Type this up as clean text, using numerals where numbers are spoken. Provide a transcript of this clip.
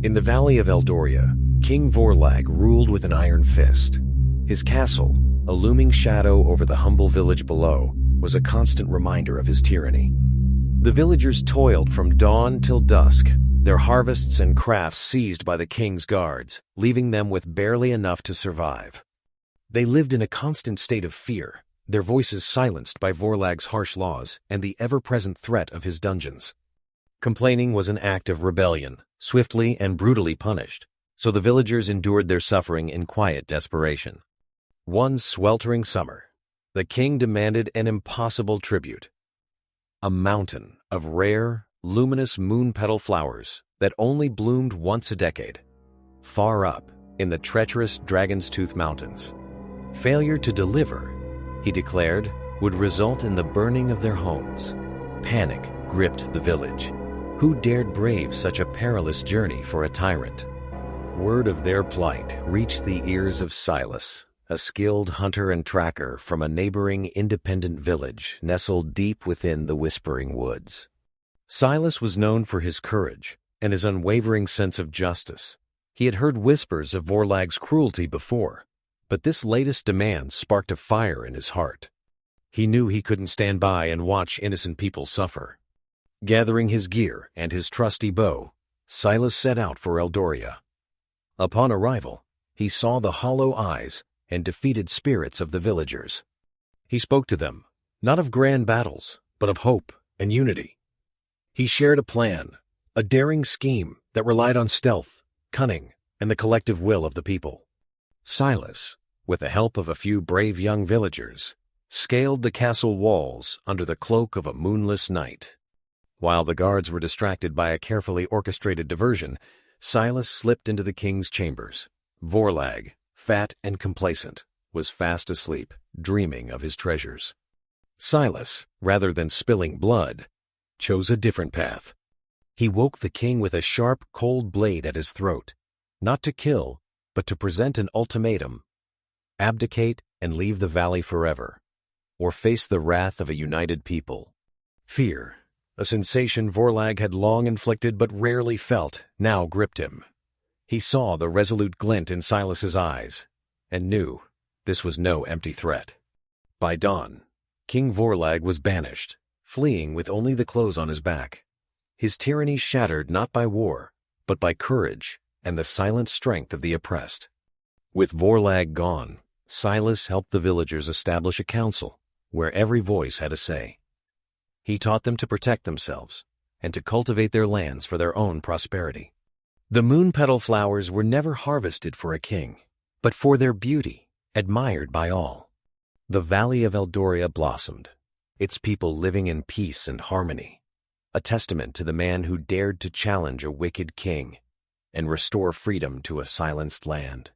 In the valley of Eldoria, King Vorlag ruled with an iron fist. His castle, a looming shadow over the humble village below, was a constant reminder of his tyranny. The villagers toiled from dawn till dusk, their harvests and crafts seized by the king's guards, leaving them with barely enough to survive. They lived in a constant state of fear, their voices silenced by Vorlag's harsh laws and the ever-present threat of his dungeons. Complaining was an act of rebellion, swiftly and brutally punished, so the villagers endured their suffering in quiet desperation. One sweltering summer, the king demanded an impossible tribute: a mountain of rare, luminous moon-petal flowers that only bloomed once a decade, far up in the treacherous Dragon's Tooth Mountains. Failure to deliver, he declared, would result in the burning of their homes. Panic gripped the village. Who dared brave such a perilous journey for a tyrant? Word of their plight reached the ears of Silas, a skilled hunter and tracker from a neighboring independent village nestled deep within the Whispering Woods. Silas was known for his courage and his unwavering sense of justice. He had heard whispers of Vorlag's cruelty before, but this latest demand sparked a fire in his heart. He knew he couldn't stand by and watch innocent people suffer. Gathering his gear and his trusty bow, Silas set out for Eldoria. Upon arrival, he saw the hollow eyes and defeated spirits of the villagers. He spoke to them, not of grand battles, but of hope and unity. He shared a plan, a daring scheme that relied on stealth, cunning, and the collective will of the people. Silas, with the help of a few brave young villagers, scaled the castle walls under the cloak of a moonless night. While the guards were distracted by a carefully orchestrated diversion, Silas slipped into the king's chambers. Vorlag, fat and complacent, was fast asleep, dreaming of his treasures. Silas, rather than spilling blood, chose a different path. He woke the king with a sharp, cold blade at his throat, not to kill, but to present an ultimatum: abdicate and leave the valley forever, or face the wrath of a united people. Fear, a sensation Vorlag had long inflicted but rarely felt, now gripped him. He saw the resolute glint in Silas's eyes, and knew this was no empty threat. By dawn, King Vorlag was banished, fleeing with only the clothes on his back. His tyranny shattered not by war, but by courage and the silent strength of the oppressed. With Vorlag gone, Silas helped the villagers establish a council where every voice had a say. He taught them to protect themselves and to cultivate their lands for their own prosperity. The moon-petal flowers were never harvested for a king, but for their beauty, admired by all. The valley of Eldoria blossomed, its people living in peace and harmony, a testament to the man who dared to challenge a wicked king and restore freedom to a silenced land.